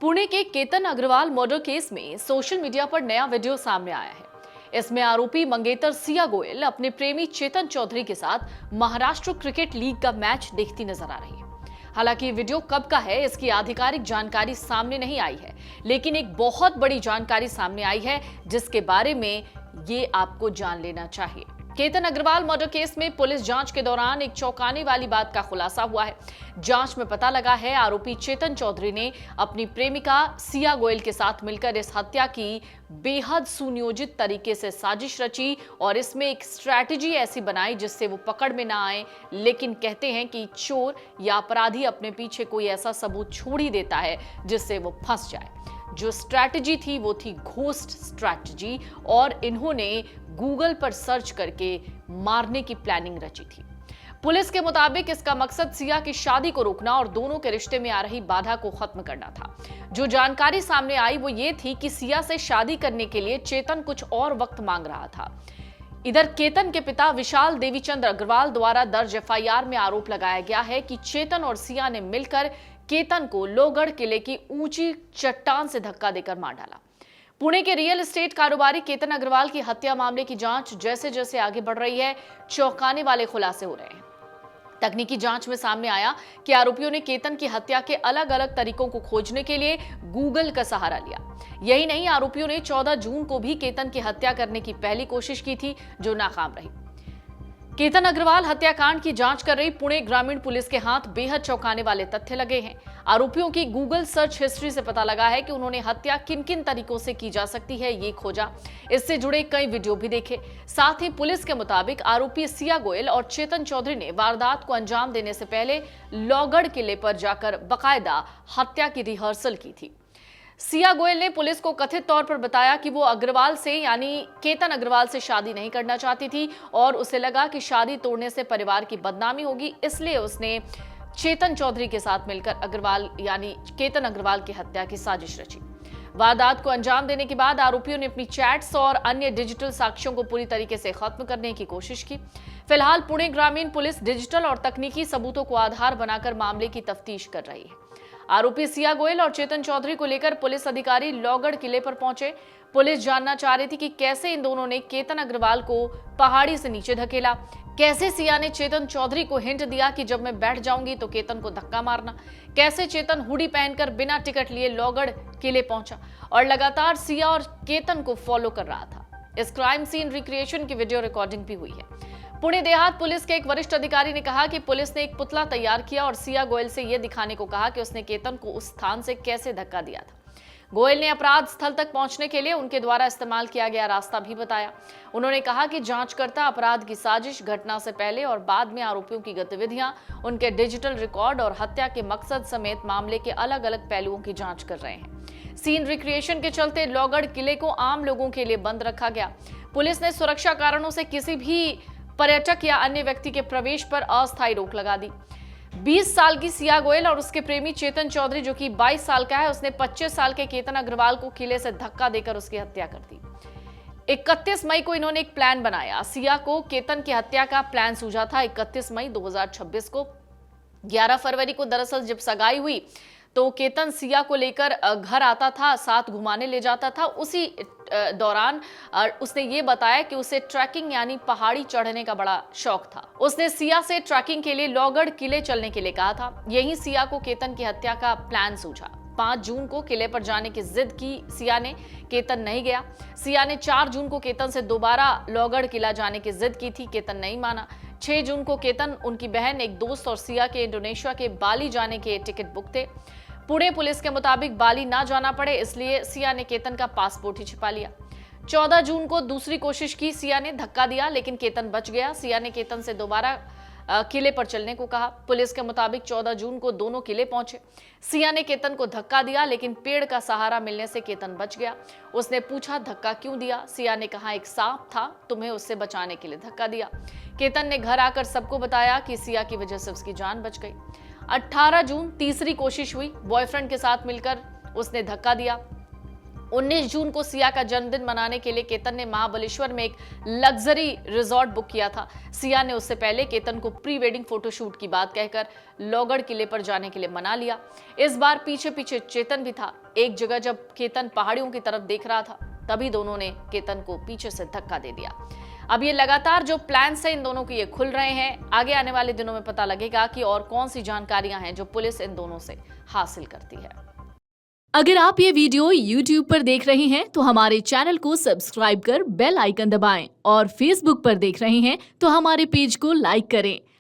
पुणे के Ketan Agarwal murder case में social media पर नया वीडियो सामने आया है। इसमें आरोपी मंगेतर सिया गोयल अपने प्रेमी चेतन चौधरी के साथ महाराष्ट्र क्रिकेट लीग का मैच देखती नजर आ रही है। हालांकि वीडियो कब का है इसकी आधिकारिक जानकारी सामने नहीं आई है, लेकिन एक बहुत बड़ी जानकारी सामने आई है जिसके बारे में ये आपको जान लेना चाहिए। केतन अग्रवाल मर्डर केस में पुलिस जांच के दौरान एक चौंकाने वाली बात का खुलासा हुआ है। जांच में पता लगा है आरोपी चेतन चौधरी ने अपनी प्रेमिका सिया गोयल के साथ मिलकर इस हत्या की बेहद सुनियोजित तरीके से साजिश रची और इसमें एक स्ट्रैटेजी ऐसी बनाई जिससे वो पकड़ में ना आए। लेकिन कहते हैं कि चोर या अपराधी अपने पीछे कोई ऐसा सबूत छोड़ ही देता है जिससे वो फंस जाए। जो स्ट्रैटेजी थी वो थी घोस्ट स्ट्रैटेजी और इन्होंने गूगल पर सर्च करके मारने की प्लानिंग रची थी। पुलिस के मुताबिक इसका मकसद सिया की शादी को रोकना और दोनों के रिश्ते में आ रही बाधा को खत्म करना था। जो जानकारी सामने आई वो ये थी कि सिया से शादी करने के लिए चेतन कुछ और वक्त मांग रहा था। इधर केतन के पिता विशाल देवीचंद्र अग्रवाल द्वारा दर्ज एफआईआर में आरोप लगाया गया है कि चेतन और सिया ने मिलकर केतन को लोहगढ़ किले की ऊंची चट्टान से धक्का देकर मार डाला। पुणे के रियल एस्टेट कारोबारी केतन अग्रवाल की हत्या मामले की जांच जैसे जैसे आगे बढ़ रही है, चौंकाने वाले खुलासे हो रहे हैं। तकनीकी जांच में सामने आया कि आरोपियों ने केतन की हत्या के अलग अलग तरीकों को खोजने के लिए गूगल का सहारा लिया। यही नहीं, आरोपियों ने 14 जून को भी केतन की हत्या करने की पहली कोशिश की थी जो नाकाम रही। केतन अग्रवाल हत्याकांड की जांच कर रही पुणे ग्रामीण पुलिस के हाथ बेहद चौंकाने वाले तथ्य लगे हैं। आरोपियों की गूगल सर्च हिस्ट्री से पता लगा है कि उन्होंने हत्या किन किन तरीकों से की जा सकती है ये खोजा। इससे जुड़े कई वीडियो भी देखे। साथ ही पुलिस के मुताबिक आरोपी सिया गोयल और चेतन चौधरी ने वारदात को अंजाम देने से पहले लोहगढ़ किले पर जाकर बाकायदा हत्या की रिहर्सल की थी। सिया गोयल ने पुलिस को कथित तौर पर बताया कि वो अग्रवाल से यानी केतन अग्रवाल से शादी नहीं करना चाहती थी और उसे लगा कि शादी तोड़ने से परिवार की बदनामी होगी, इसलिए उसने चेतन चौधरी के साथ मिलकर अग्रवाल यानी केतन अग्रवाल की हत्या की साजिश रची। वारदात को अंजाम देने के बाद आरोपियों ने अपनी चैट्स और अन्य डिजिटल साक्ष्यों को पूरी तरीके से खत्म करने की कोशिश की। फिलहाल पुणे ग्रामीण पुलिस डिजिटल और तकनीकी सबूतों को आधार बनाकर मामले की तफ्तीश कर रही है। आरोपी सिया गोयल और चेतन चौधरी को लेकर पुलिस अधिकारी लोहगढ़ किले पर पहुंचे। पुलिस जानना चाह रही थी कि कैसे इन दोनों ने केतन अग्रवाल को पहाड़ी से नीचे धकेला, कैसे सिया ने चेतन चौधरी को हिंट दिया कि जब मैं बैठ जाऊंगी तो केतन को धक्का मारना, कैसे चेतन हुडी पहनकर बिना टिकट लिए लोहगढ़ किले पहुंचा और लगातार सिया और केतन को फॉलो कर रहा था। इस क्राइम सीन रिक्रिएशन की वीडियो रिकॉर्डिंग भी हुई है। पुणे देहात पुलिस के एक वरिष्ठ अधिकारी ने कहा कि पुलिस ने एक पुतला तैयार किया और सिया गोयल से यह दिखाने को कहा कि उसने केतन को उस स्थान से कैसे धक्का दिया था। गोयल ने अपराध स्थल तक पहुंचने के लिए उनके द्वारा इस्तेमाल किया गया रास्ता भी बताया। उन्होंने कहा कि जांचकर्ता अपराध की साजिश, घटना से पहले और बाद में आरोपियों की गतिविधियां, उनके डिजिटल रिकॉर्ड और हत्या के मकसद समेत मामले के अलग अलग पहलुओं की जांच कर रहे हैं। सीन रिक्रिएशन के चलते लोहगढ़ किले को आम लोगों के लिए बंद रखा गया। पुलिस ने सुरक्षा कारणों से किसी भी पर्यटक या अन्य व्यक्ति के प्रवेश पर अस्थायी रोक लगा दी। 20 साल की सिया गोयल और उसके प्रेमी चेतन चौधरी जो कि 22 साल का है, उसने 25 साल के केतन अग्रवाल को किले से धक्का देकर उसकी हत्या कर दी। 31 मई को इन्होंने एक प्लान बनाया। सिया को केतन की हत्या का प्लान सूझा था 31 मई 2026 को। 11 फरवरी को दरअसल जब सगाई हुई तो केतन सिया को लेकर घर आता था, साथ घुमाने ले जाता था। उसी दौरान उसने ये बताया कि उसे ट्रैकिंग यानी पहाड़ी चढ़ने का बड़ा शौक था। उसने सिया से ट्रैकिंग के लिए लोहगढ़ किले चलने के लिए कहा था। यही सिया को केतन की हत्या का प्लान सूझा। 5 जून को किले पर जाने की जिद की सिया ने, केतन नहीं गया। सिया ने 4 जून को केतन से दोबारा लोहगढ़ किला जाने की जिद की थी, केतन नहीं माना। 6 जून को केतन, उनकी बहन, एक दोस्त और सिया के इंडोनेशिया के बाली जाने के टिकट बुक थे। पुणे पुलिस के मुताबिक बाली ना जाना पड़े इसलिए सिया ने केतन का पासपोर्ट ही छिपा लिया। 14 जून को दूसरी कोशिश की, सिया ने धक्का दिया लेकिन केतन बच गया। सिया ने केतन से दोबारा किले पर चलने को कहा। पुलिस के मुताबिक 14 जून को दोनों किले पहुंचे। सिया ने केतन को धक्का दिया लेकिन पेड़ का सहारा मिलने से केतन बच गया। उसने पूछा धक्का क्यों दिया? सिया ने कहा एक सांप था, तुम्हें उससे बचाने के लिए धक्का दिया। केतन ने घर आकर सबको बताया कि सिया की वजह से उसकी जान बच गई। 18 जून तीसरी कोशिश हुई, बॉयफ्रेंड के साथ मिलकर उसने धक्का दिया। 19 जून को सिया का जन्मदिन मनाने के लिए केतन ने महाबलेश्वर में एक लग्जरी रिजॉर्ट बुक किया था। सिया ने उससे पहले केतन को प्री वेडिंग फोटोशूट की बात कहकर लोहगढ़ किले पर जाने के लिए मना लिया। इस बार पीछे पीछे चेतन भी था। एक जगह जब केतन पहाड़ियों की तरफ देख रहा था, तभी दोनों ने केतन को पीछे से धक्का दे दिया। अब ये लगातार जो प्लान्स हैं इन दोनों के, ये खुल रहे हैं। आगे आने वाले दिनों में पता लगेगा कि और कौन सी जानकारियां हैं जो पुलिस इन दोनों से हासिल करती है। अगर आप ये वीडियो YouTube पर देख रहे हैं तो हमारे चैनल को सब्सक्राइब कर बेल आइकन दबाएं और Facebook पर देख रहे हैं तो हमारे पेज को लाइक करें।